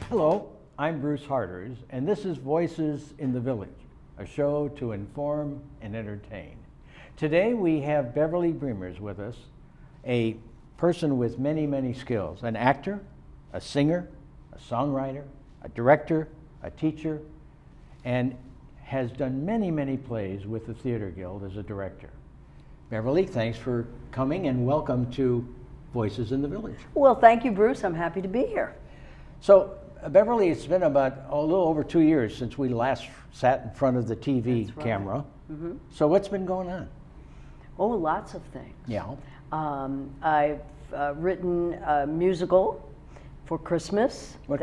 Hello, I'm Bruce Harters, and this is Voices in the Village, a show to inform and entertain. Today we have Beverly Breemers with us, a person with many, many skills, an actor, a singer, a songwriter, a director, a teacher, and has done many, many plays with the Theater Guild as a director. Beverly, thanks for coming and welcome to Voices in the Village. Well, thank you, Bruce. I'm happy to be here. So, Beverly, it's been about a little over 2 years since we last sat in front of the TV That's right. camera. Mm-hmm. So what's been going on? Oh, lots of things. Yeah. I've written a musical for Christmas. What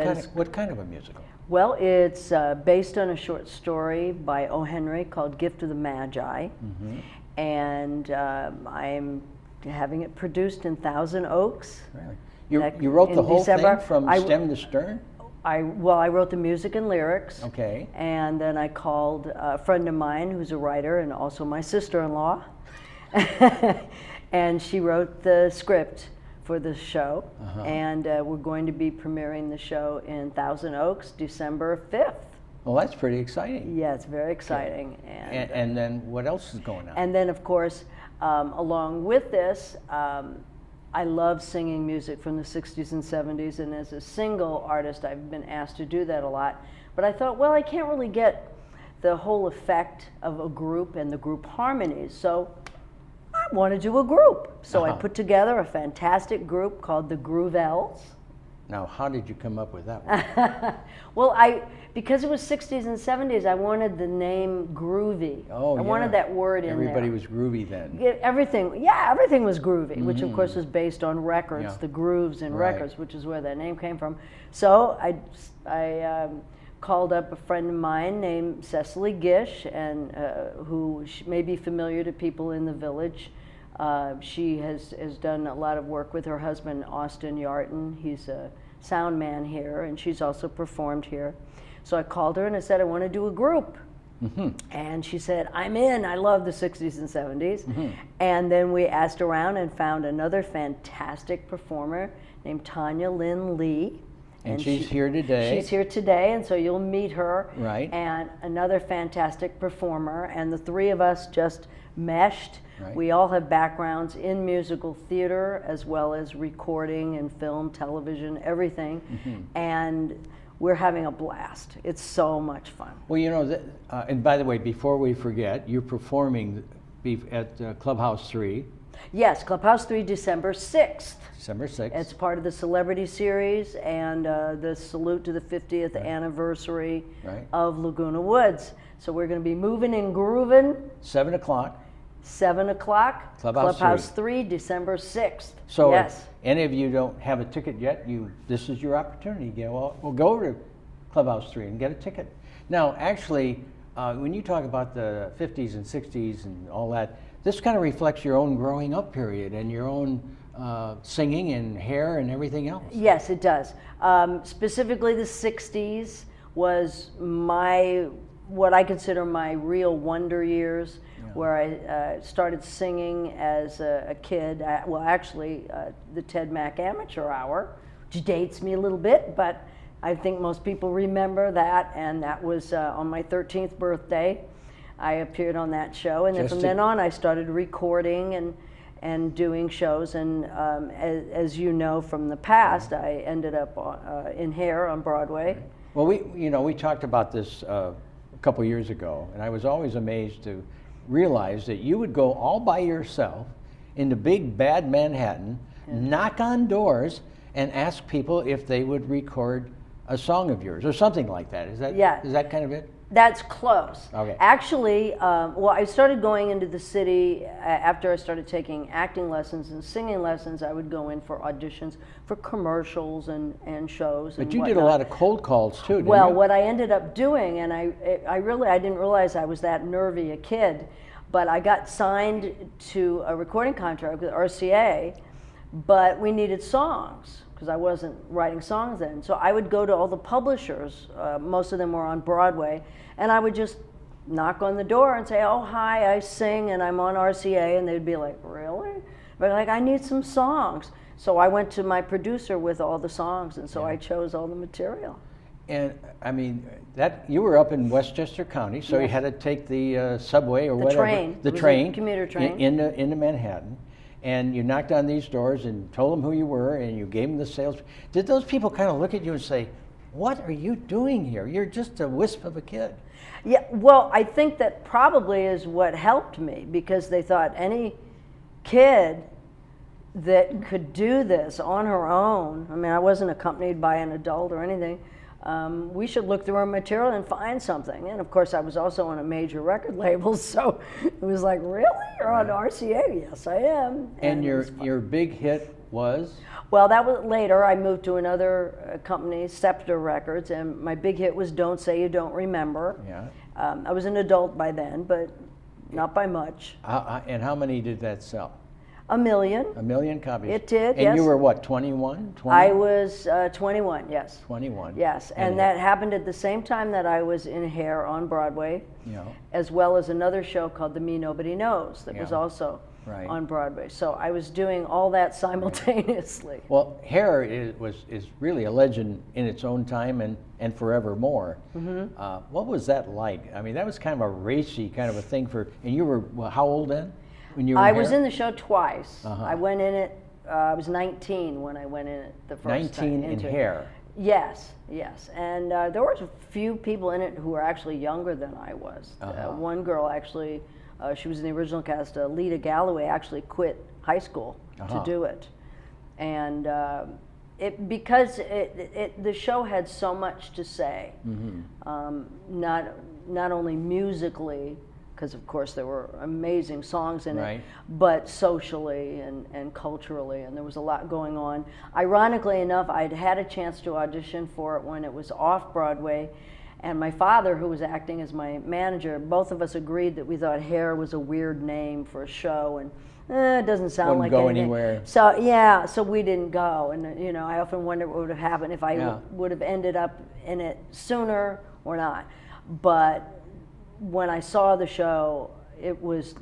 kind of a musical? Well, it's based on a short story by O. Henry called Gift of the Magi. Mm-hmm. And I'm having it produced in Thousand Oaks. Really? You wrote the whole December. thing from stem to stern? I wrote the music and lyrics. Okay. And then I called a friend of mine who's a writer and also my sister-in-law. And she wrote the script for the show. Uh-huh. And we're going to be premiering the show in Thousand Oaks, December 5th. Well, that's pretty exciting. Yeah, it's very exciting. Okay. And then what else is going on? And then, of course, along with this, I love singing music from the 60s and 70s, and as a single artist, I've been asked to do that a lot. But I thought, well, I can't really get the whole effect of a group and the group harmonies, so I want to do a group. So I put together a fantastic group called the Groovelles. Now, how did you come up with that one? Well, because it was 60s and 70s, I wanted the name groovy. Oh, I wanted that word in there. Everybody was groovy then. Everything was groovy, mm-hmm. which of course was based on records, the grooves in records, which is where that name came from. So I called up a friend of mine named Cecily Gish, and who may be familiar to people in the village. She has done a lot of work with her husband, Austin Yarton. He's a sound man here, and she's also performed here. So I called her and I said, I want to do a group. Mm-hmm. And she said, I'm in. I love the 60s and 70s. Mm-hmm. And then we asked around and found another fantastic performer named Tanya Lynn Lee. And she's here today. She's here today, and so you'll meet her. Right. And another fantastic performer. And the three of us just meshed. Right. We all have backgrounds in musical theater as well as recording and film, television, everything. Mm-hmm. And we're having a blast. It's so much fun. Well, you know, and by the way, before we forget, you're performing at Clubhouse 3. Yes, Clubhouse 3, December 6th. December 6th. It's part of the Celebrity Series and the salute to the 50th anniversary of Laguna Woods. So we're going to be moving and grooving. 7 o'clock. 7 o'clock. Clubhouse 3, December 6th. So yes. If any of you don't have a ticket yet, this is your opportunity. We'll go over to Clubhouse 3 and get a ticket. Now, actually, when you talk about the 50s and 60s and all that, this kind of reflects your own growing up period and your own singing and hair and everything else. Yes, it does. Specifically, the 60s was what I consider my real wonder years, where I started singing as a kid. The Ted Mack Amateur Hour, which dates me a little bit, but I think most people remember that, and that was on my 13th birthday. I appeared on that show, and then from then on I started recording and doing shows, and as you know from the past, I ended up in Hair on Broadway. Right. Well, we talked about this a couple years ago, and I was always amazed to realize that you would go all by yourself into big bad Manhattan, knock on doors, and ask people if they would record a song of yours or something like that. Is that kind of it? That's close. Okay. Actually, I started going into the city after I started taking acting lessons and singing lessons. I would go in for auditions for commercials and shows. But you did a lot of cold calls too, didn't you? Well, what I ended up doing, and I didn't realize I was that nervy a kid, but I got signed to a recording contract with RCA, but we needed songs, because I wasn't writing songs then. So I would go to all the publishers, most of them were on Broadway, and I would just knock on the door and say, oh, hi, I sing and I'm on RCA, and they'd be like, really? But like, I need some songs. So I went to my producer with all the songs, and so I chose all the material. And I mean, that you were up in Westchester County, so you had to take the subway or whatever. The train, commuter train. Into Manhattan. And you knocked on these doors and told them who you were, and you gave them the sales. Did those people kind of look at you and say, "What are you doing here? You're just a wisp of a kid"? Yeah, well, I think that probably is what helped me, because they thought any kid that could do this on her own, I mean, I wasn't accompanied by an adult or anything, we should look through our material and find something. And of course, I was also on a major record label, so it was like, really? You're on RCA? Yes, I am. And your big hit was? Well, that was later. I moved to another company, Scepter Records, and my big hit was Don't Say You Don't Remember. Yeah. I was an adult by then, but not by much. And how many did that sell? 1 million. 1 million copies. It did, and yes. You were what, 21? 20? I was 21, yes. 21. Yes, and that happened at the same time that I was in Hair on Broadway, as well as another show called The Me Nobody Knows that was also on Broadway. So I was doing all that simultaneously. Well, Hair is really a legend in its own time and forevermore. What was that like? I mean, that was kind of a racy kind of a thing and you were, well, how old then? When you were I was in the show twice. Uh-huh. I went in it, I was 19 when I went in it the first time. 19 in Hair? Yes, yes. And there were a few people in it who were actually younger than I was. One girl actually, she was in the original cast, Lita Galloway, actually quit high school to do it. And because the show had so much to say, not only musically, because of course there were amazing songs in it, but socially and culturally, and there was a lot going on. Ironically enough, I'd had a chance to audition for it when it was off Broadway, and my father, who was acting as my manager, both of us agreed that we thought Hair was a weird name for a show, and it doesn't sound like anything. Wouldn't go anywhere. So so we didn't go, and I often wonder what would have happened if I would have ended up in it sooner or not. But when I saw the show, it was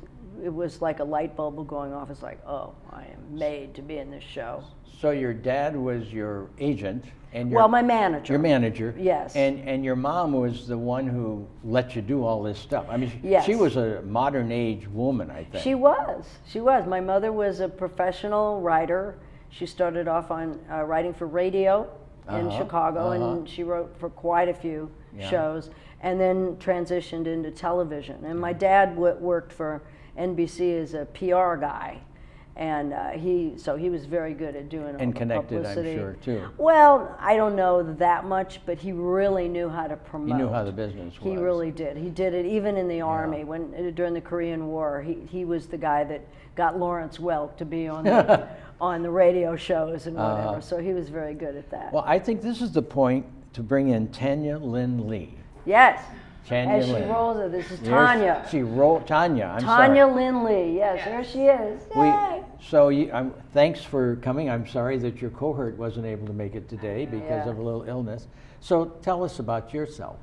like a light bulb going off. It's like, oh, I am made to be in this show. So your dad was your agent, and my manager. Your manager. Yes. And your mom was the one who let you do all this stuff. I mean, yes. She was a modern age woman, I think. She was. She was. My mother was a professional writer. She started off on writing for radio in Chicago, and she wrote for quite a few shows, and then transitioned into television. And my dad worked for NBC as a PR guy, and he was very good at doing all the connected, publicity. I'm sure, too. Well, I don't know that much, but he really knew how to promote. He knew how the business was. He really did. He did it even in the Army during the Korean War. He was the guy that got Lawrence Welk to be on the, on the radio shows and whatever. So he was very good at that. Well, I think this is the point to bring in Tanya Lynn Lee. Yes. Tanya As Lynn. she rolls it, this is Tanya. Tanya, I'm sorry. Tanya Lynn Lee, yes, there she is. Yay. Thanks for coming. I'm sorry that your cohort wasn't able to make it today because of a little illness. So tell us about yourself.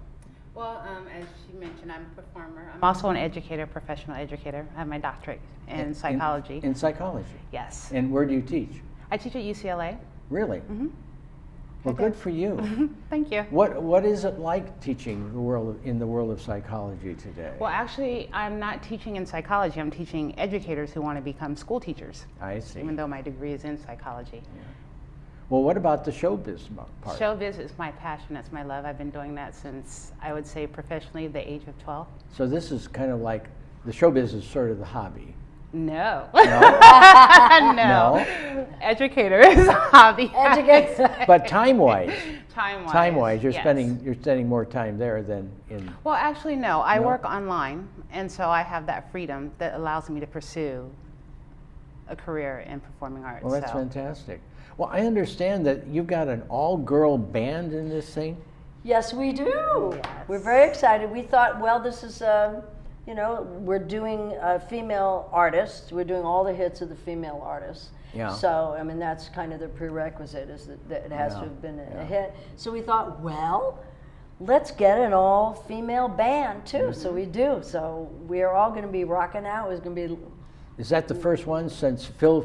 Well, as you mentioned, I'm a performer. I'm also an educator, professional educator. I have my doctorate in psychology. In psychology? Yes. And where do you teach? I teach at UCLA. Really? Mm-hmm. Well, good for you. Thank you. What is it like teaching in the world of psychology today? Well, actually, I'm not teaching in psychology. I'm teaching educators who want to become school teachers. I see. Even though my degree is in psychology. Yeah. Well, what about the showbiz part? Showbiz is my passion. It's my love. I've been doing that since, I would say, professionally, the age of 12. So this is kind of like, the showbiz is sort of the hobby. No. No? No. Educator is a hobby. Educator. But time-wise. Time-wise, you're yes. spending more time there than in. Well, actually, no. I work online, and so I have that freedom that allows me to pursue a career in performing arts. Well, that's fantastic. Well, I understand that you've got an all-girl band in this thing. Yes, we do. Yes. We're very excited. We thought, well, this is, we're doing female artists. We're doing all the hits of the female artists. Yeah. So, I mean, that's kind of the prerequisite, is that it has to have been a hit. So we thought, well, let's get an all-female band, too. Mm-hmm. So we do. So we are all going to be rocking out. There's going to be Is that the first one since Phil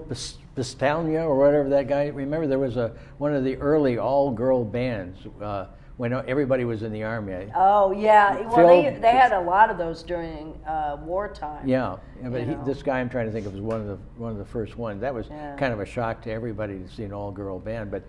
Pistagna or whatever that guy? Remember, there was one of the early all-girl bands when everybody was in the army. Oh yeah, well Phil- they had a lot of those during wartime. Yeah, but You know. this guy I'm trying to think of was one of the first ones. That was Yeah. kind of a shock to everybody to see an all-girl band. But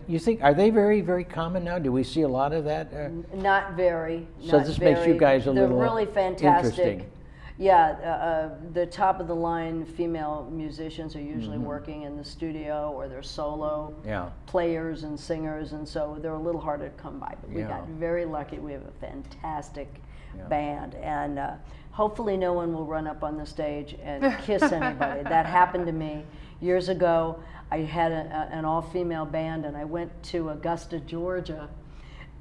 you think, are they very, very common now? Do we see a lot of that? Not very. So not this makes you very. guys a They're little really fantastic. interesting. Yeah, the top of the line female musicians are usually Mm-hmm. working in the studio or they're solo Yeah. players and singers, and so they're a little harder to come by. But we Yeah. got very lucky. We have a fantastic Yeah. band, and hopefully no one will run up on the stage and kiss anybody. That happened to me years ago. I had an all-female band, and I went to Augusta, Georgia.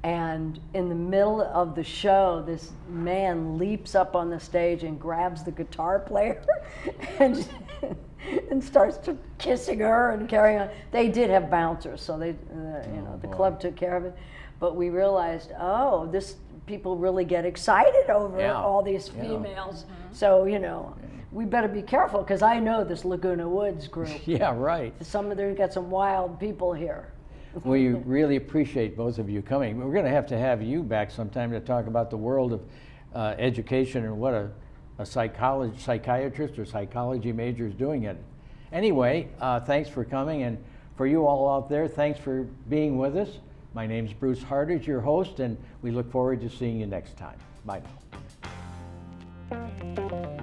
And in the middle of the show, this man leaps up on the stage and grabs the guitar player and, and starts to kissing her and carrying on. They did have bouncers, so they, the boy. club took care of it. But we realized, oh, people really get excited over Yeah. all these Yeah. females. So, we better be careful, because I know this Laguna Woods group. Yeah, right. They've got some wild people here. We really appreciate both of you coming. We're going to have you back sometime to talk about the world of education and what a psychiatrist or psychology major is doing it. Anyway, thanks for coming, and for you all out there, thanks for being with us. My name's Bruce Hardage, your host, and we look forward to seeing you next time. Bye now.